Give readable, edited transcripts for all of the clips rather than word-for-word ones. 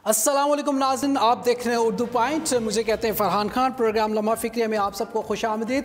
السلام علیکم ناظرین، آپ دیکھ رہے ہیں اردو پوائنٹ. مجھے کہتے ہیں فرحان خان. پروگرام لمحہ فکریہ میں آپ سب کو خوش آمدید.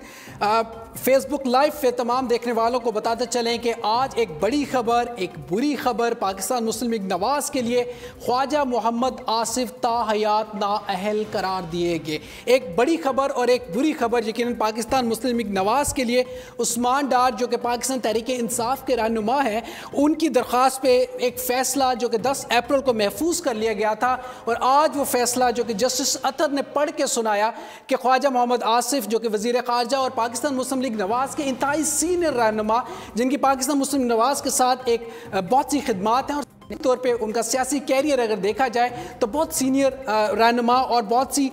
فیس بک لائیو پہ تمام دیکھنے والوں کو بتاتے چلیں کہ آج ایک بڑی خبر، ایک بری خبر پاکستان مسلم لیگ نواز کے لیے. خواجہ محمد آصف تاحیات نااہل قرار دیے گئے. ایک بڑی خبر اور ایک بری خبر یقیناً پاکستان مسلم لیگ نواز کے لیے. عثمان ڈار جو کہ پاکستان تحریک انصاف کے رہنما ہیں، ان کی درخواست پہ ایک فیصلہ جو کہ 10 اپریل کو محفوظ کر لیا گیا تھا، اور آج وہ فیصلہ جو کہ جسٹس اطہر نے پڑھ کے سنایا کہ خواجہ محمد آصف جو کہ وزیر خارجہ اور پاکستان مسلم لیگ نواز کے انتہائی سینئر رہنما، جن کی پاکستان مسلم نواز کے ساتھ ایک بہت سی خدمات ہیں اور طور پہ ان کا سیاسی کیریئر اگر دیکھا جائے تو بہت سینئر رہنما اور بہت سی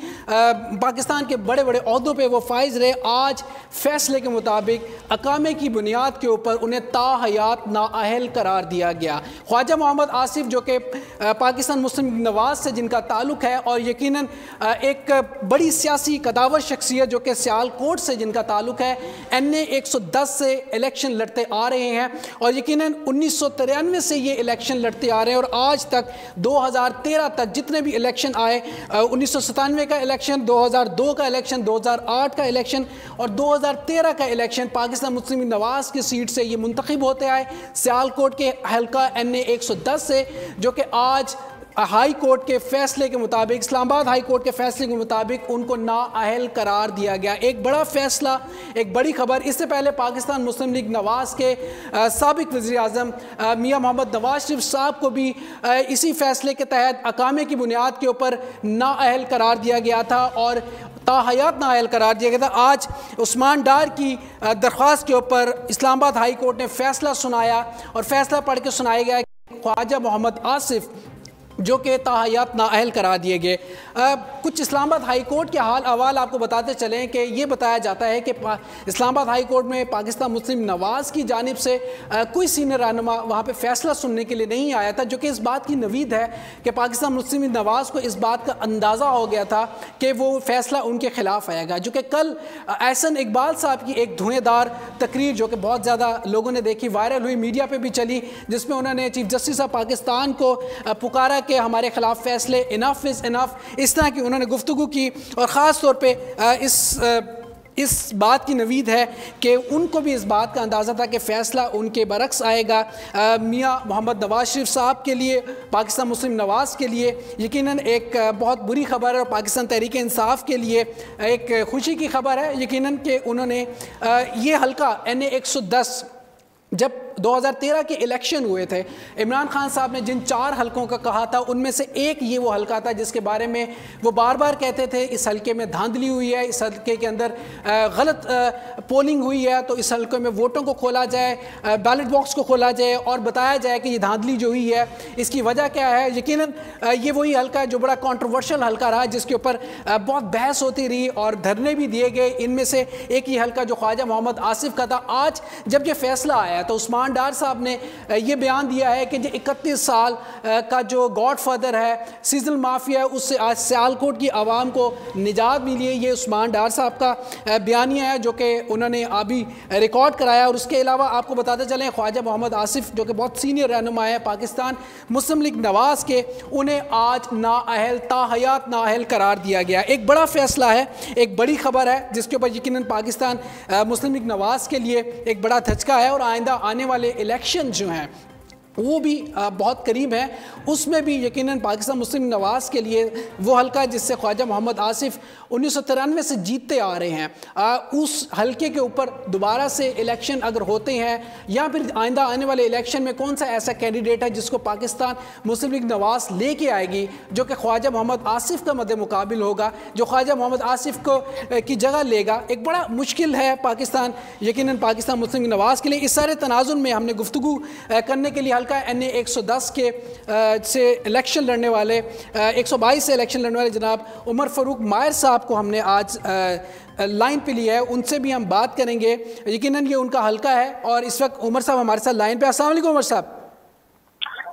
پاکستان کے بڑے بڑے عہدوں پہ وہ فائز رہے، آج فیصلے کے مطابق اقامے کی بنیاد کے اوپر انہیں تاحیات نااہل قرار دیا گیا. خواجہ محمد آصف جو کہ پاکستان مسلم نواز سے جن کا تعلق ہے اور یقیناً ایک بڑی سیاسی قداور شخصیت جو کہ سیالکوٹ سے جن کا تعلق ہے، NA 110 سے الیکشن لڑتے آ رہے ہیں اور یقیناً 1993 سے یہ الیکشن لڑتے آ رہے ہیں اور آج تک 2013 تک جتنے بھی الیکشن آئے، 1997 کا الیکشن، 2002 کا الیکشن، 2008 کا الیکشن اور 2013 کا الیکشن پاکستان مسلم لیگ نواز کی سیٹ سے یہ منتخب ہوتے آئے، سیالکوٹ کے حلقہ NA 110 سے، جو کہ آج ہائی کورٹ کے فیصلے کے مطابق، اسلام آباد ہائی کورٹ کے فیصلے کے مطابق ان کو نااہل قرار دیا گیا. ایک بڑا فیصلہ، ایک بڑی خبر. اس سے پہلے پاکستان مسلم لیگ نواز کے سابق وزیر اعظم میاں محمد نواز شریف صاحب کو بھی اسی فیصلے کے تحت اقامے کی بنیاد کے اوپر نااہل قرار دیا گیا تھا اور تاحیات نااہل قرار دیا گیا تھا. آج عثمان ڈار کی درخواست کے اوپر اسلام آباد ہائی کورٹ نے فیصلہ سنایا اور فیصلہ پڑھ کے سنایا گیا کہ خواجہ محمد آصف جو کہ تاحیات نااہل قرار دیے گئے. کچھ اسلام آباد ہائی کورٹ کے حال احوال آپ کو بتاتے چلیں کہ یہ بتایا جاتا ہے کہ اسلام آباد ہائی کورٹ میں پاکستان مسلم نواز کی جانب سے کوئی سینئر رہنما وہاں پہ فیصلہ سننے کے لیے نہیں آیا تھا، جو کہ اس بات کی نوید ہے کہ پاکستان مسلم نواز کو اس بات کا اندازہ ہو گیا تھا کہ وہ فیصلہ ان کے خلاف آئے گا. جو کہ کل احسن اقبال صاحب کی ایک دھویں دار تقریر جو کہ بہت زیادہ لوگوں نے دیکھی، وائرل ہوئی، میڈیا پہ بھی چلی، جس میں انہوں نے چیف جسٹس آف پاکستان کو پکارا کہ ہمارے خلاف فیصلے انف از انف، اس طرح کی انہوں نے گفتگو کی اور خاص طور پہ اس بات کی نوید ہے کہ ان کو بھی اس بات کا اندازہ تھا کہ فیصلہ ان کے برعکس آئے گا. میاں محمد نواز شریف صاحب کے لیے، پاکستان مسلم نواز کے لیے یقیناً ایک بہت بری خبر ہے اور پاکستان تحریک انصاف کے لیے ایک خوشی کی خبر ہے یقیناً کہ انہوں نے یہ حلقہ NA 110 جب 2013 کے الیکشن ہوئے تھے، عمران خان صاحب نے جن 4 حلقوں کا کہا تھا ان میں سے ایک یہ وہ حلقہ تھا جس کے بارے میں وہ بار بار کہتے تھے اس حلقے میں دھاندلی ہوئی ہے، اس حلقے کے اندر غلط پولنگ ہوئی ہے، تو اس حلقے میں ووٹوں کو کھولا جائے، بیلٹ باکس کو کھولا جائے اور بتایا جائے کہ یہ دھاندلی جو ہوئی ہے اس کی وجہ کیا ہے. یقیناً یہ وہی حلقہ ہے جو بڑا کنٹروورشل حلقہ رہا، جس کے اوپر بہت بحث ہوتی رہی اور دھرنے بھی دیے گئے. ان میں سے ایک یہ حلقہ جو خواجہ محمد آصف کا تھا. آج جب یہ فیصلہ آیا تو عثمان ڈار صاحب نے یہ بیان دیا ہے کہ جو 31 سال کا جو گاڈ فادر ہے، سیزنل مافیا ہے، اس سے آج سیالکوٹ کی عوام کو نجات ملی ہے. یہ عثمان ڈار صاحب کا بیانیہ ہے جو کہ انہوں نے ابھی ریکارڈ کرایا. اور اس کے علاوہ آپ کو بتاتے چلیں خواجہ محمد آصف جو کہ بہت سینئر رہنما ہے پاکستان مسلم لیگ نواز کے، انہیں آج نااہل، تاحیات نااہل قرار دیا گیا. ایک بڑا فیصلہ ہے، ایک بڑی خبر ہے جس کے اوپر یقیناً پاکستان مسلم لیگ نواز کے لیے ایک بڑا دھچکا ہے اور آئندہ آنے والے الیکشن جو ہیں وہ بھی بہت قریب ہیں. اس میں بھی یقیناً پاکستان مسلم نواز کے لیے وہ حلقہ جس سے خواجہ محمد آصف 1993 سے جیتتے آ رہے ہیں، اس حلقے کے اوپر دوبارہ سے الیکشن اگر ہوتے ہیں یا پھر آئندہ آنے والے الیکشن میں کون سا ایسا کینڈیڈیٹ ہے جس کو پاکستان مسلم لیگ نواز لے کے آئے گی جو کہ خواجہ محمد آصف کا مد مقابل ہوگا، جو خواجہ محمد آصف کو کی جگہ لے گا، ایک بڑا مشکل ہے پاکستان یقیناً پاکستان مسلم لیگ نواز کے لیے. اس سارے تناظر میں ہم نے گفتگو کرنے کے لیے NA 110 کے سے الیکشن لڑنے والے 122 سے الیکشن لڑنے والے جناب عمر فاروق ماہر صاحب کو ہم نے آج لائن پہ لیا ہے. ان سے بھی ہم بات کریں گے، یقیناً یہ ان کا حلقہ ہے اور اس وقت عمر صاحب ہمارے ساتھ لائن پہ. السلام علیکم عمر صاحب.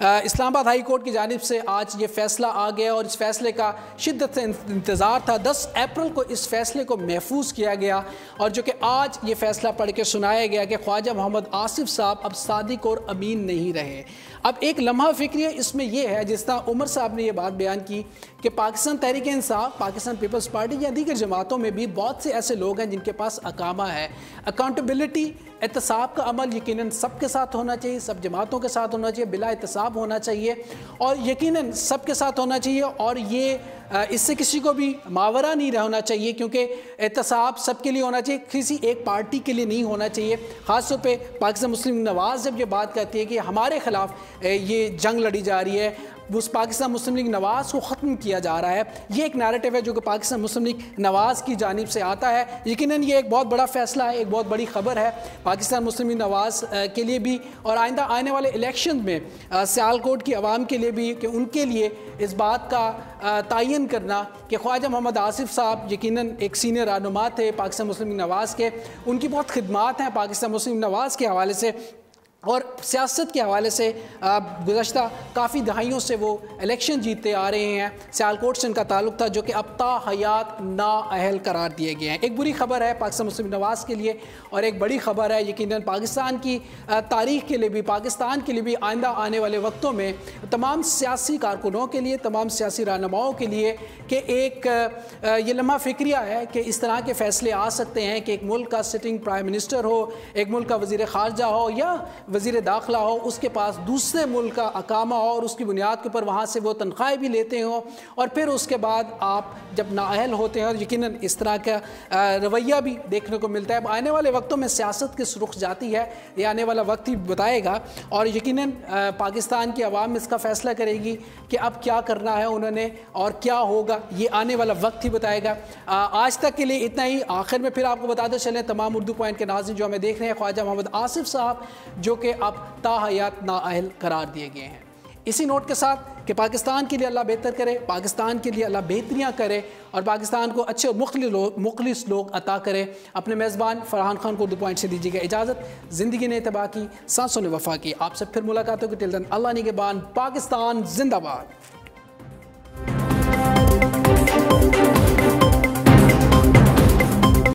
اسلام آباد ہائی کورٹ کی جانب سے آج یہ فیصلہ آ گیا اور اس فیصلے کا شدت سے انتظار تھا. 10 اپریل کو اس فیصلے کو محفوظ کیا گیا اور جو کہ آج یہ فیصلہ پڑھ کے سنایا گیا کہ خواجہ محمد آصف صاحب اب صادق اور امین نہیں رہے. اب ایک لمحہ فکری اس میں یہ ہے، جس طرح عمر صاحب نے یہ بات بیان کی کہ پاکستان تحریک انصاف، پاکستان پیپلز پارٹی یا دیگر جماعتوں میں بھی بہت سے ایسے لوگ ہیں جن کے پاس اقامہ ہے. اکاؤنٹیبلٹی، احتساب کا عمل یقیناً سب کے ساتھ ہونا چاہیے، سب جماعتوں کے ساتھ ہونا چاہیے، بلا احتساب ہونا چاہیے اور یقیناً سب کے ساتھ ہونا چاہیے اور یہ اس سے کسی کو بھی ماورا نہیں ہونا چاہیے، کیونکہ احتساب سب کے لیے ہونا چاہیے، کسی ایک پارٹی کے لیے نہیں ہونا چاہیے. خاص طور پہ پاکستان مسلم نواز جب یہ بات کرتی ہے کہ ہمارے خلاف یہ جنگ لڑی جا رہی ہے، اس پاکستان مسلم لیگ نواز کو ختم کیا جا رہا ہے، یہ ایک نیریٹو ہے جو کہ پاکستان مسلم لیگ نواز کی جانب سے آتا ہے. یقیناً یہ ایک بہت بڑا فیصلہ ہے، ایک بہت بڑی خبر ہے پاکستان مسلم لیگ نواز کے لیے بھی اور آئندہ آنے والے الیکشن میں سیالکوٹ کی عوام کے لیے بھی، کہ ان کے لیے اس بات کا تعین کرنا کہ خواجہ محمد آصف صاحب یقیناً ایک سینئر رہنما تھے پاکستان مسلم لیگ نواز کے، ان کی بہت خدمات ہیں پاکستان مسلم لیگ نواز کے حوالے سے اور سیاست کے حوالے سے گزشتہ کافی دہائیوں سے وہ الیکشن جیتتے آ رہے ہیں. سیالکوٹ سے ان کا تعلق تھا جو کہ اب تا حیات نااہل قرار دیے گئے ہیں. ایک بری خبر ہے پاکستان مسلم نواز کے لیے اور ایک بڑی خبر ہے یقیناً پاکستان کی تاریخ کے لیے بھی، پاکستان کے لیے بھی آئندہ آنے والے وقتوں میں تمام سیاسی کارکنوں کے لیے، تمام سیاسی رہنماؤں کے لیے کہ ایک یہ لمحہ فکریہ ہے کہ اس طرح کے فیصلے آ سکتے ہیں کہ ایک ملک کا سٹنگ پرائم منسٹر ہو، ایک ملک کا وزیر خارجہ ہو یا وزیر داخلہ ہو، اس کے پاس دوسرے ملک کا اقامہ ہو اور اس کی بنیاد کے اوپر وہاں سے وہ تنخواہیں بھی لیتے ہوں اور پھر اس کے بعد آپ جب نااہل ہوتے ہیں اور یقیناً اس طرح کا رویہ بھی دیکھنے کو ملتا ہے. اب آنے والے وقتوں میں سیاست کس رخ جاتی ہے یہ آنے والا وقت ہی بتائے گا اور یقیناً پاکستان کی عوام اس کا فیصلہ کرے گی کہ اب کیا کرنا ہے انہوں نے اور کیا ہوگا، یہ آنے والا وقت ہی بتائے گا. آج تک کے لیے اتنا ہی. آخر میں پھر آپ کو بتاتے چلیں تمام اردو پوائنٹ کے ناظرین جو ہمیں دیکھ رہے ہیں، خواجہ محمد آصف صاحب جو کہ اب تا حیات نااہل قرار دیے گئے ہیں. اسی نوٹ کے ساتھ کہ پاکستان کے لیے اللہ بہتر کرے، پاکستان کے لیے اللہ بہتریاں کرے اور پاکستان کو اچھے اور مخلص لوگ عطا کرے. اپنے میزبان فرحان خان کو اردو پوائنٹ سے دیجیے گا اجازت. زندگی نے اتباع کی، سانسوں نے وفا کی. آپ سے پھر ملاقات ہوگی. ٹل دن اللہ نگہبان. پاکستان زندہ باد.